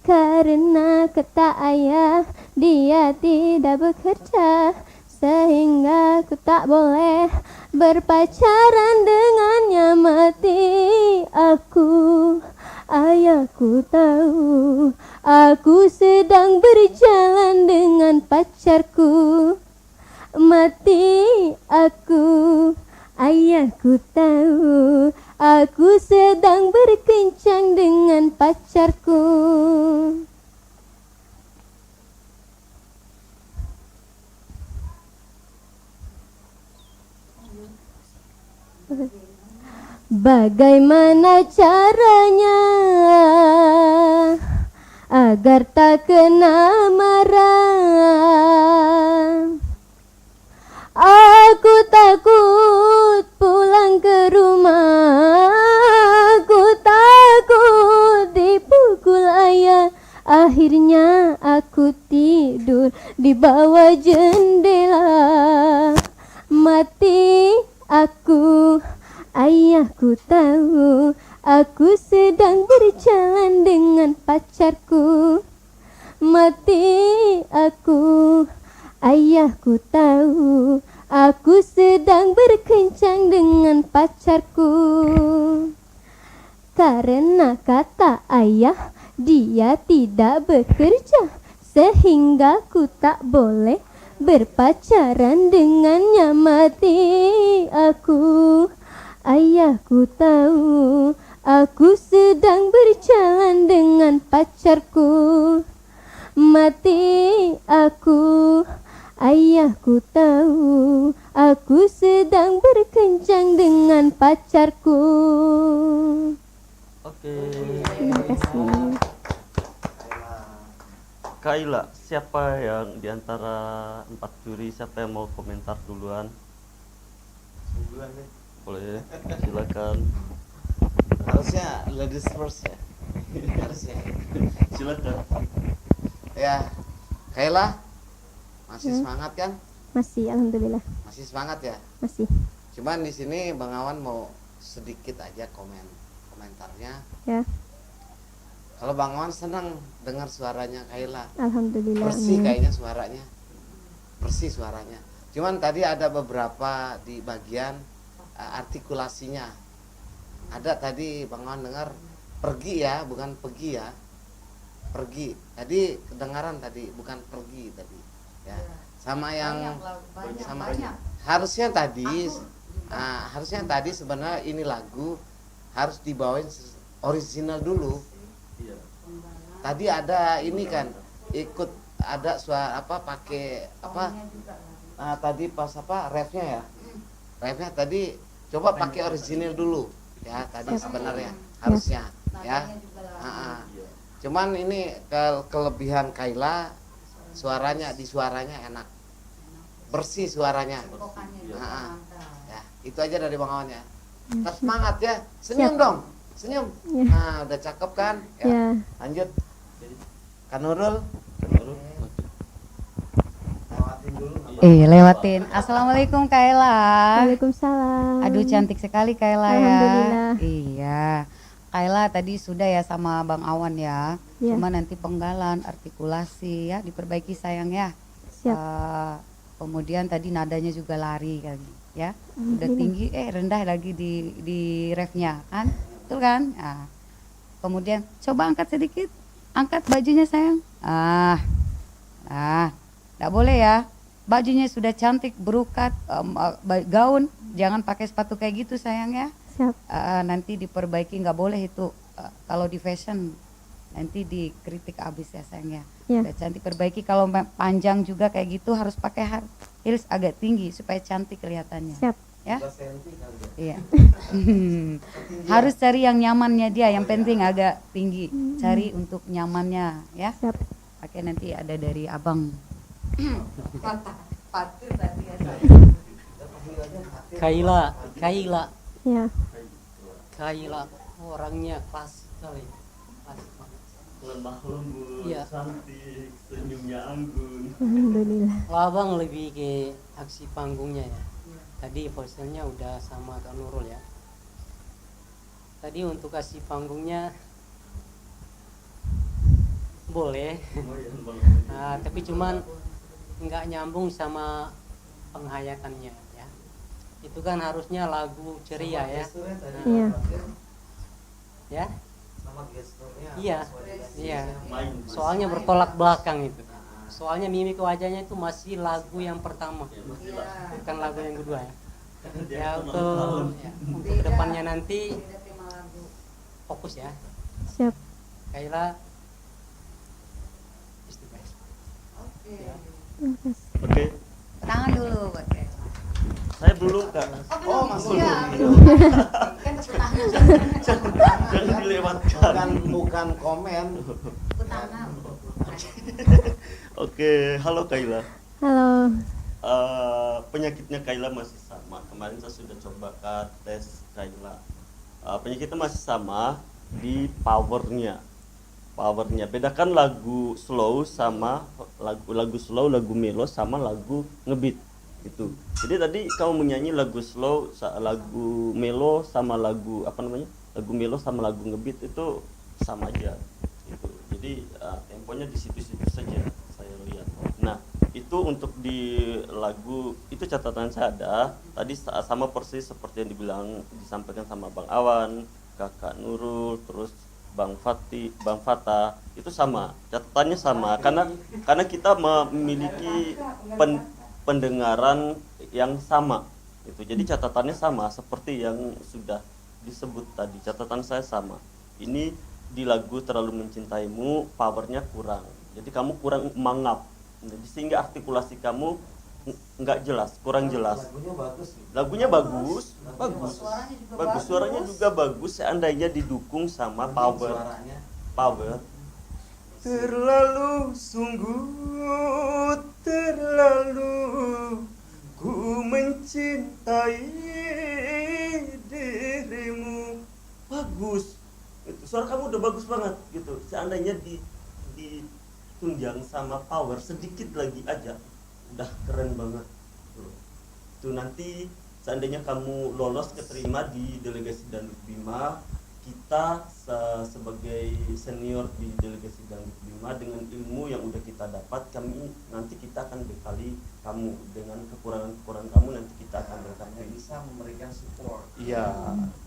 Karena kata ayah dia tidak bekerja, sehingga aku tak boleh berpacaran dengannya. Mati aku, ayahku tahu aku sedang berjalan dengan pacarku. Mati aku, ayahku tahu aku sedang berkencang dengan pacarku. Bagaimana caranya agar tak kena marah? Aku takut pulang ke rumah, aku takut dipukul ayah. Akhirnya aku tidur di bawah jendela. Mati aku, ayahku tahu aku sedang berjalan dengan pacarku. Mati aku, ayahku tahu Aku sedang berkencang dengan pacarku. Karena kata ayah dia tidak bekerja, sehingga ku tak boleh berpacaran dengannya. Mati aku, ayahku tahu aku sedang berjalan dengan pacarku. Mati aku, ayahku tahu aku sedang berkencang dengan pacarku. Oke. Terima kasih. Kaila, siapa yang diantara 4 juri, siapa yang mau komentar duluan? Boleh, silakan. Harusnya ladies first ya. Harusnya. Silakan. Ya, Kaila masih semangat kan? Masih, alhamdulillah. Masih semangat ya? Masih. Cuman di sini Bang Awan mau sedikit aja komentarnya. Ya. Kalau Bang Awan senang dengar suaranya Kaila. Alhamdulillah. Bersih amin. kayaknya suaranya. Bersih suaranya. Cuman tadi ada beberapa di bagian artikulasinya. Ada tadi Bang Awan dengar pergi ya, bukan pergi ya. Pergi. Tadi kedengaran tadi, bukan pergi tadi. Ya. Sama yang sama harusnya tadi harusnya tadi sebenarnya ini lagu harus dibawain original dulu. Tadi ada ini kan ikut ada suara apa pakai apa tadi pas apa refnya ya. Refnya tadi coba pakai original dulu ya tadi sebenarnya harusnya ya. Cuman ini kelebihan Kaila suaranya enak. Bersih suaranya. Ya, itu aja dari Bang Awan ya. Tetap semangat ya. Senyum dong. Senyum. Ya. Nah, udah cakep kan? Ya. Lanjut. Kak Nurul. Lewatin. Assalamualaikum Kaila. Waalaikumsalam. Aduh cantik sekali Kaila ya. Alhamdulillah. Iya. Kaila tadi sudah ya sama Bang Awan ya. Ya. Cuma nanti penggalan, artikulasi ya diperbaiki sayang ya. Siap. Kemudian tadi nadanya juga lari kan ya. Udah tinggi rendah lagi di refnya kan. Betul kan? Nah. Kemudian coba angkat sedikit. Angkat bajunya sayang. Enggak boleh ya. Bajunya sudah cantik, berukat, gaun. Jangan pakai sepatu kayak gitu sayang ya. Siap. Nanti diperbaiki, nggak boleh itu kalau di fashion nanti dikritik abis ya sayang ya. Udah cantik perbaiki, kalau panjang juga kayak gitu harus pakai heels agak tinggi supaya cantik kelihatannya. Siap. Ya. Iya. Harus cari yang nyamannya dia, yang penting agak tinggi. Cari untuk nyamannya ya. Siap. Pakai nanti ada dari abang. Kaila. Ya. Kaila orangnya kelas sekali. Lemah lembut, Iya. cantik, senyumnya anggun. Alhamdulillah. Abang lebih ke aksi panggungnya ya. Tadi voice-nya udah sama Kak Nurul ya. Tadi untuk aksi panggungnya boleh. Tapi cuman nggak nyambung sama penghayatannya ya. Itu kan harusnya lagu ceria ya. Iya. Ya. Iya. Soalnya bertolak belakang itu. Soalnya mimik wajahnya itu masih lagu yang pertama, bukan lagu yang kedua ya. Ya untuk kedepannya nanti fokus ya. Siap. Kaila. Oke. Tangan dulu buat Saya belum Kak. Oh, masuk. Jangan dilewatkan. Bukan komen. Oke, halo Kaila. Halo. Penyakitnya Kaila masih sama. Kemarin saya sudah coba tes Kaila. Penyakitnya masih sama di powernya. Bedakan lagu slow sama lagu slow, lagu melo sama lagu ngebeat gitu. Jadi tadi kamu menyanyi lagu slow, lagu melo sama lagu lagu melo sama lagu ngebeat itu sama aja gitu. Jadi temponya di situ-situ saja saya lihat. Nah, itu itu untuk di lagu itu catatan saya ada tadi sama persis seperti yang disampaikan sama Bang Awan, Kakak Nurul, terus Bang Fata itu sama, catatannya sama karena kita memiliki pendengaran yang sama itu. Jadi catatannya sama seperti yang sudah disebut tadi, catatan saya sama. Ini di lagu Terlalu Mencintaimu powernya kurang. Jadi kamu kurang mangap. Jadi sehingga artikulasi kamu nggak jelas, kurang jelas. Lagunya bagus, suaranya juga bagus seandainya didukung sama power. Terlalu sungguh terlalu ku mencintai dirimu. Bagus. Itu suara kamu udah bagus banget gitu. Seandainya ditunjang sama power sedikit lagi aja udah keren banget tuh. Nanti seandainya kamu lolos keterima di delegasi Dangdut Bima, kita sebagai senior di delegasi Dangdut Bima dengan ilmu yang udah kita dapat, nanti kita akan bekali kamu dengan kekurangan kamu, nanti kita akan bisa memberikan support. Iya,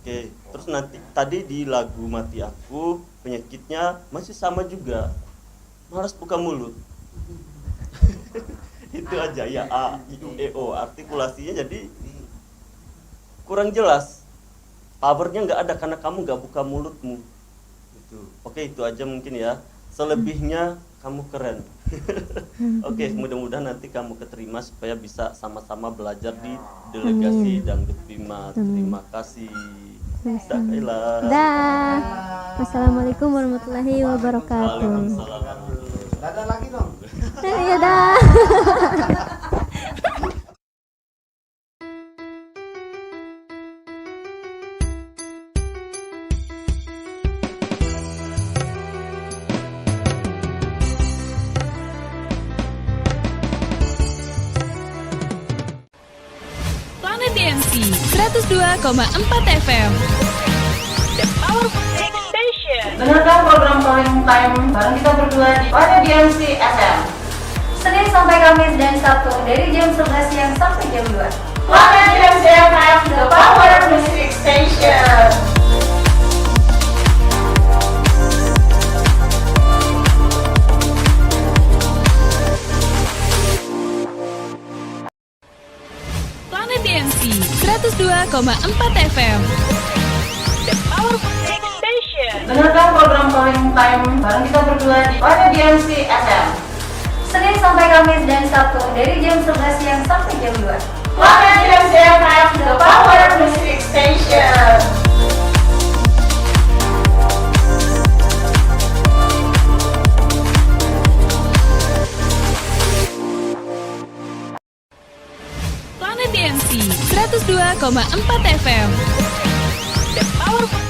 oke. Terus nanti tadi di lagu Mati Aku penyakitnya masih sama juga, malas buka mulut. Itu aja ya, A, I, U, E, O, artikulasinya jadi kurang jelas, powernya nggak ada karena kamu nggak buka mulutmu gitu. Oke, itu aja mungkin ya, selebihnya kamu keren. Oke, mudah-mudahan nanti kamu keterima supaya bisa sama-sama belajar di delegasi Dangdut Bima. Terima kasih. Dah, Kaila. Dah. Assalamualaikum warahmatullahi wabarakatuh. Waalaikumsalam. Dadah lagi dong. Ya dah. Planet DMC 102,4 FM. The Powerful Station. Dengarkan program Calling Time bareng kita berdua di Planet DMC FM. Senin sampai Kamis dan Sabtu dari jam 11 siang sampai jam 2. Planet DMC FM, The Power Music Station. Planet DMC 102,4 FM. The Powerful Station. Dengarkan program Calling Time bareng kita berdua di Planet DMC FM. Senin sampai Kamis dan Sabtu dari jam 11 siang sampai jam 2. Planet DMC FM, The Power Music Station. Planet DMC 102,4 FM. The Powerful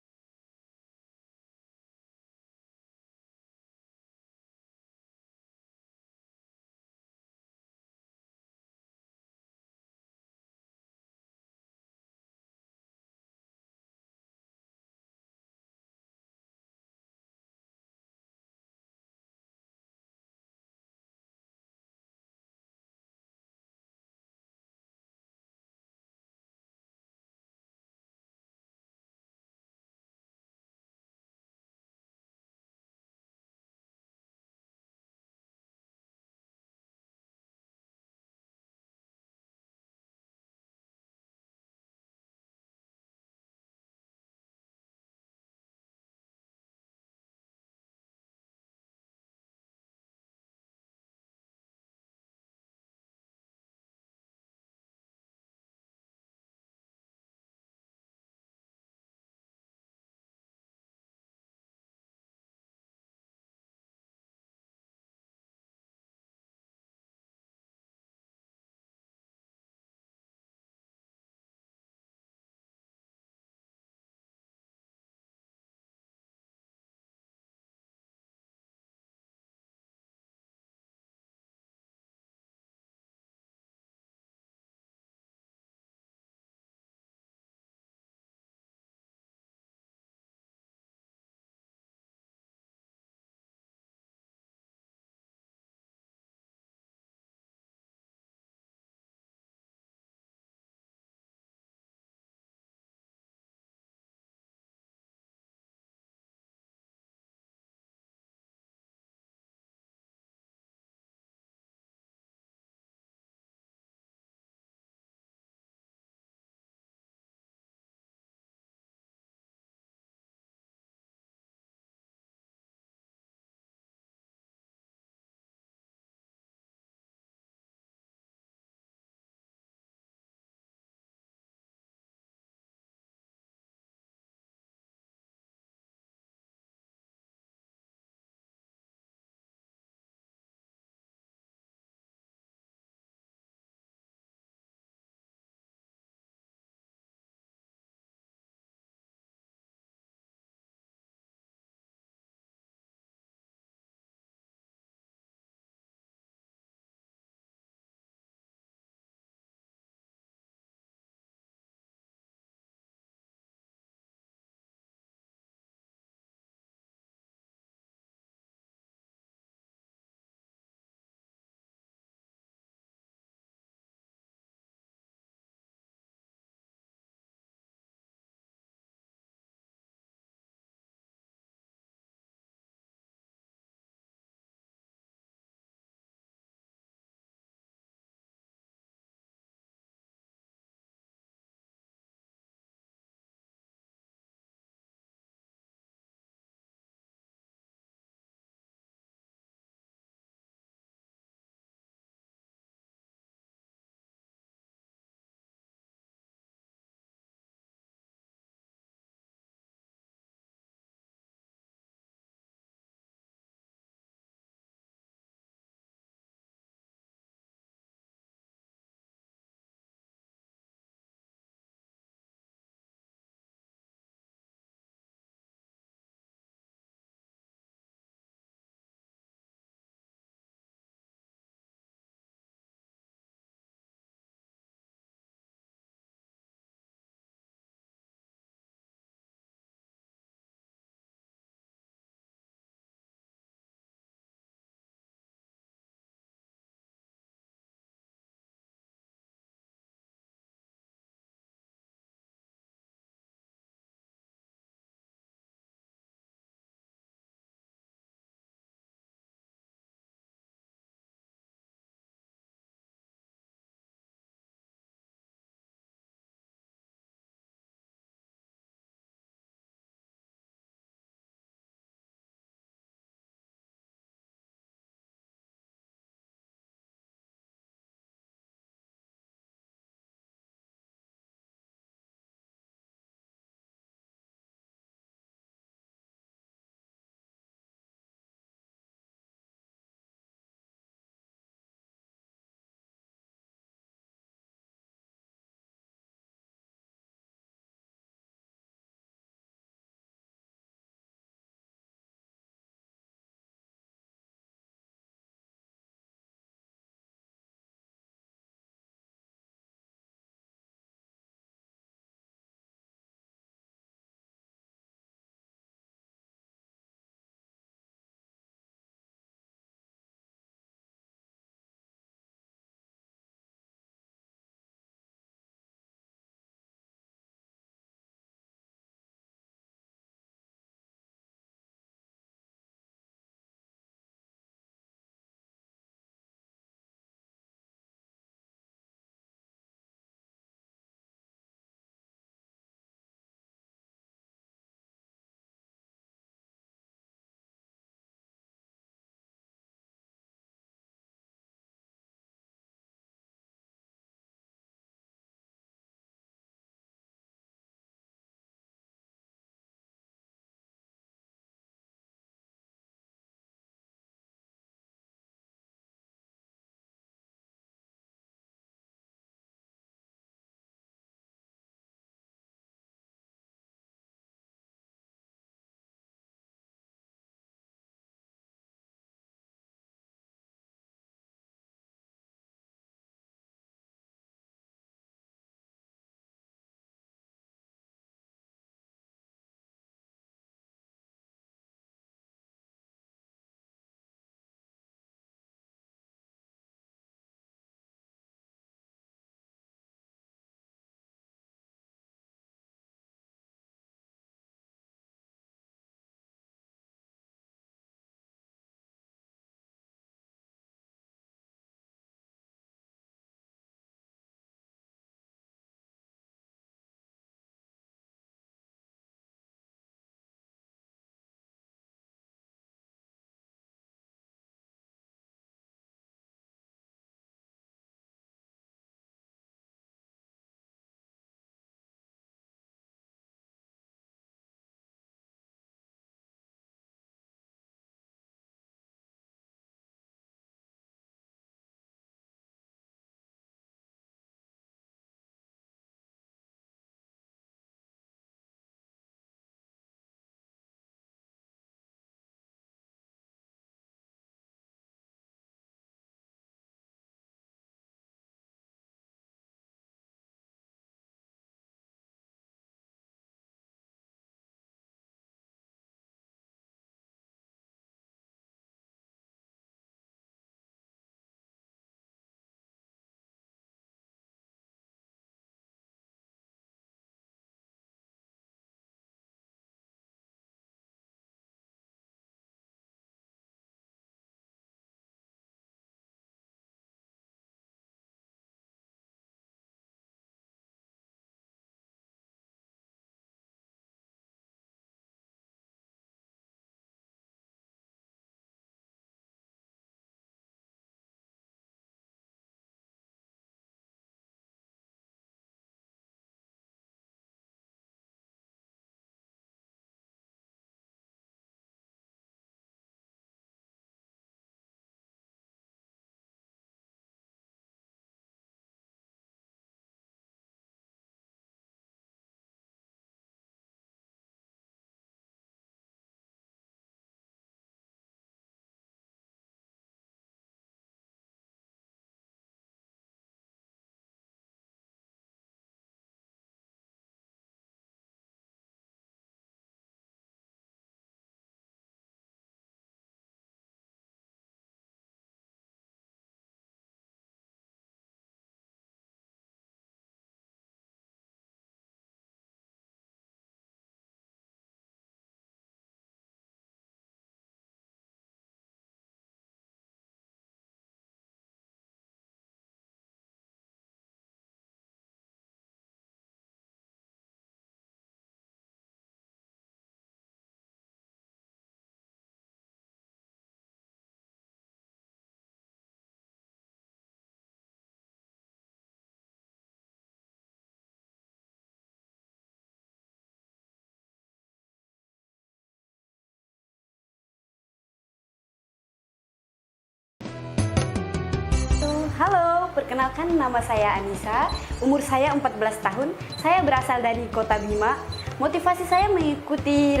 perkenalkan nama saya Anissa, umur saya 14 tahun, saya berasal dari Kota Bima. Motivasi saya mengikuti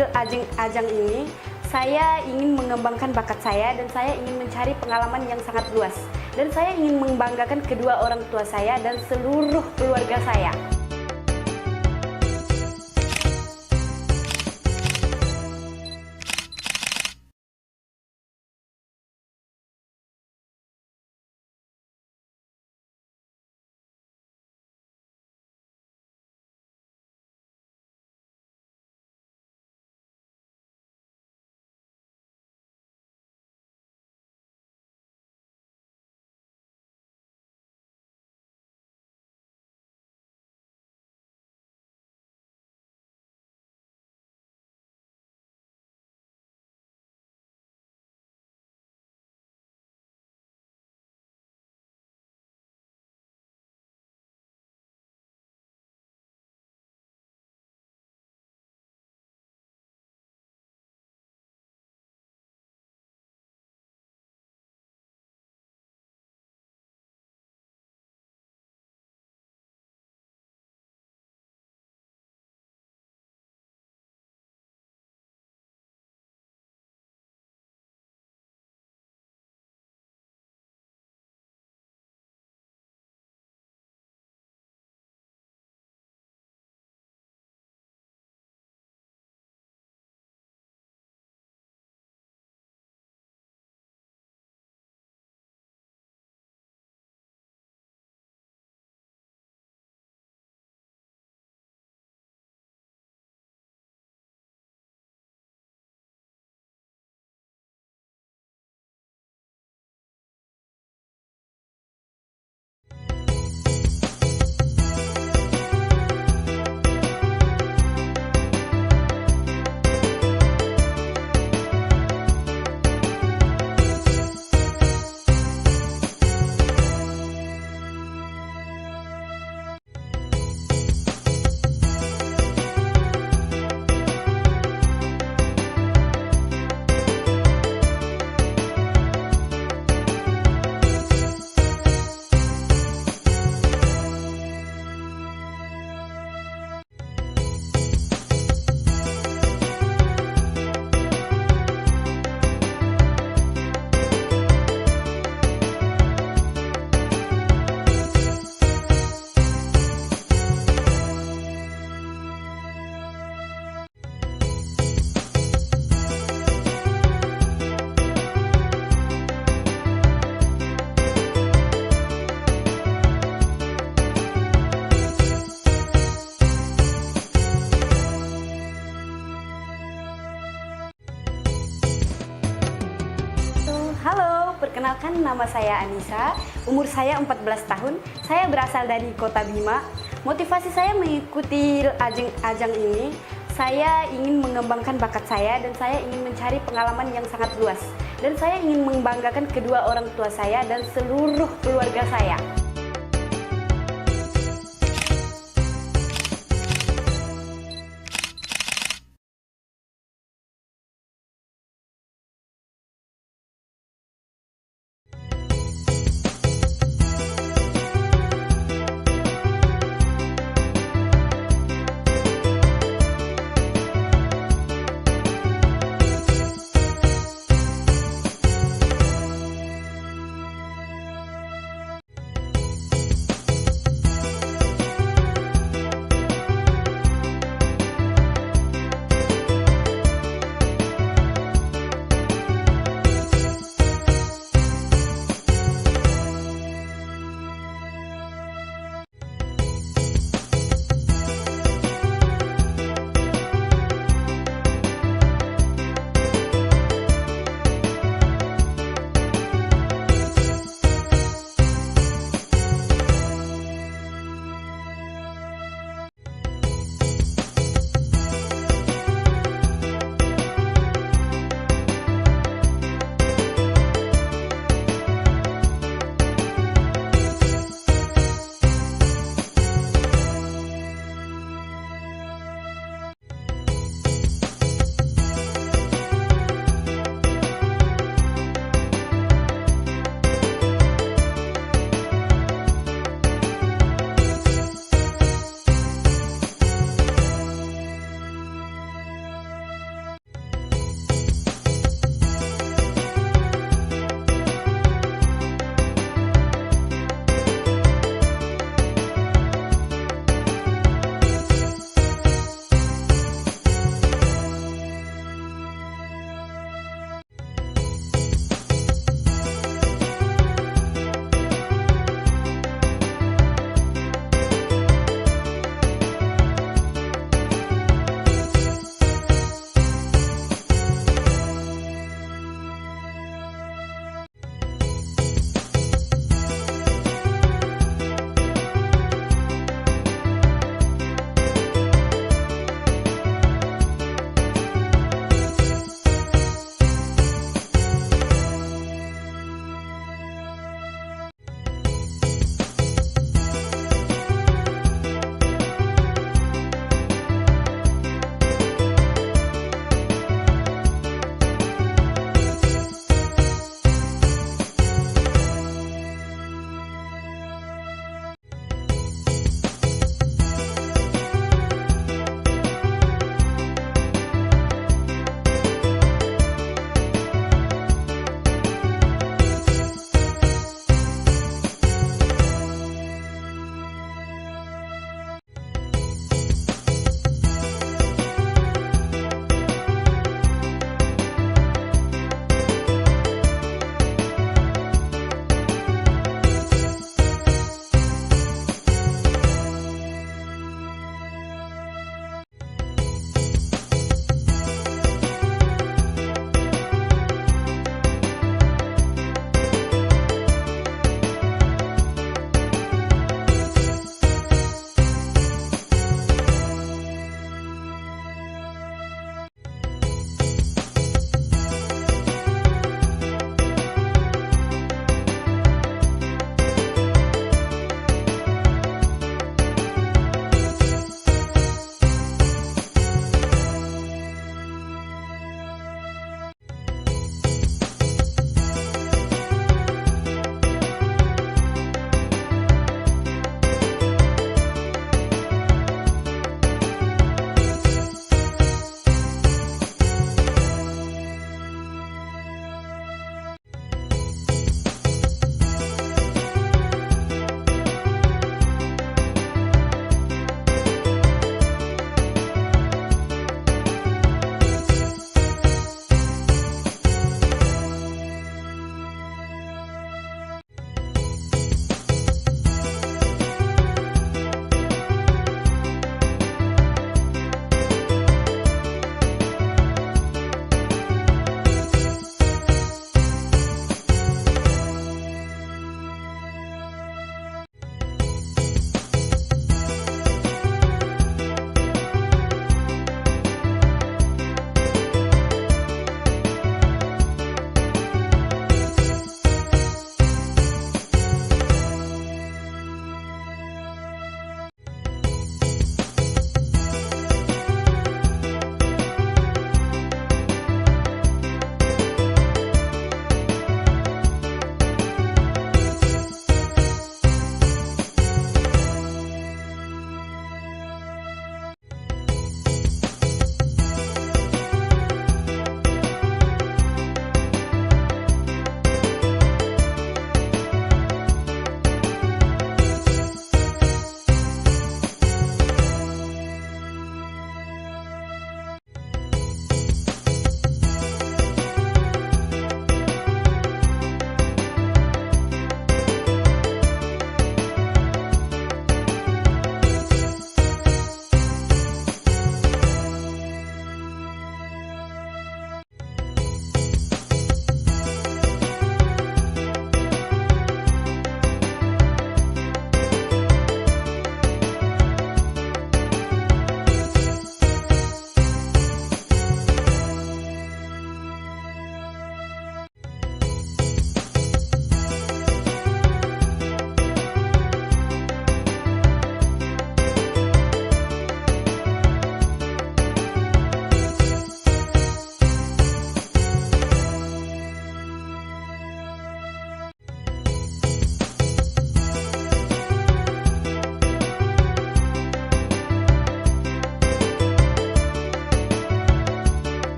ajang ini, saya ingin mengembangkan bakat saya dan saya ingin mencari pengalaman yang sangat luas. Dan saya ingin membanggakan kedua orang tua saya dan seluruh keluarga saya. Perkenalkan nama saya Anissa, umur saya 14 tahun, saya berasal dari Kota Bima. Motivasi saya mengikuti ajang ini, saya ingin mengembangkan bakat saya dan saya ingin mencari pengalaman yang sangat luas. Dan saya ingin membanggakan kedua orang tua saya dan seluruh keluarga saya.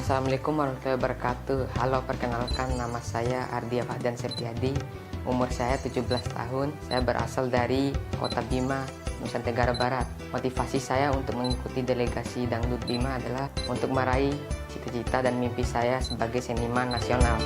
Assalamualaikum warahmatullahi wabarakatuh. Halo, perkenalkan nama saya Ardia Fahdan Septiadi. Umur saya 17 tahun. Saya berasal dari Kota Bima, Nusa Tenggara Barat. Motivasi saya untuk mengikuti delegasi Dangdut Bima adalah untuk meraih cita-cita dan mimpi saya sebagai seniman nasional.